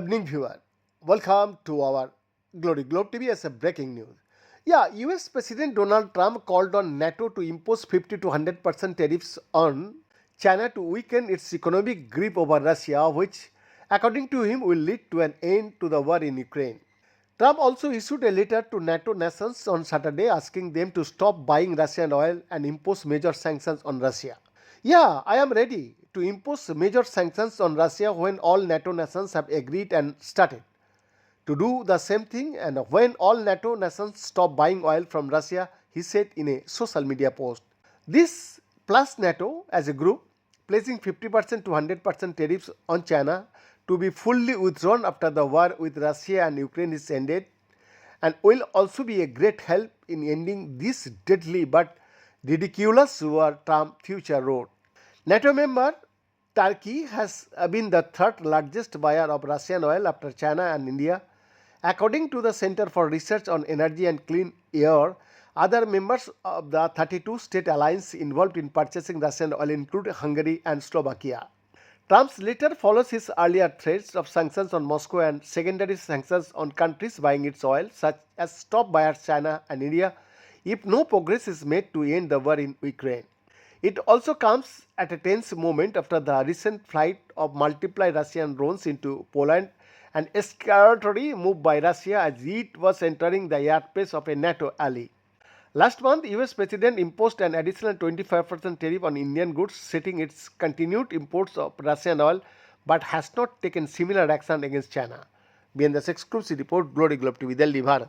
evening, viewer. Welcome to our Glory Globe TV as a breaking news. US President Donald Trump called on NATO to impose 50 to 100% tariffs on China to weaken its economic grip over Russia, which, according to him, will lead to an end to the war in Ukraine. Trump also issued a letter to NATO nations on Saturday asking them to stop buying Russian oil and impose major sanctions on Russia. I am ready to impose major sanctions on Russia when all NATO nations have agreed and started to do the same thing, and when all NATO nations stop buying oil from Russia, he said in a social media post. This plus NATO as a group placing 50% to 100% tariffs on China to be fully withdrawn after the war with Russia and Ukraine is ended, and will also be a great help in ending this deadly but ridiculous war, Trump future wrote. NATO member Turkey has been the third largest buyer of Russian oil after China and India. According to the Center for Research on Energy and Clean Air, other members of the 32-state alliance involved in purchasing Russian oil include Hungary and Slovakia. Trump's letter follows his earlier threats of sanctions on Moscow and secondary sanctions on countries buying its oil, such as top buyers China and India, if no progress is made to end the war in Ukraine. It also comes at a tense moment after the recent flight of multiple Russian drones into Poland, an escalatory move by Russia as it was entering the airspace of a NATO ally. Last month, US President imposed an additional 25% tariff on Indian goods, setting its continued imports of Russian oil, but has not taken similar action against China. BNS exclusive report, Glory Globe TV, Delhi, Bharat.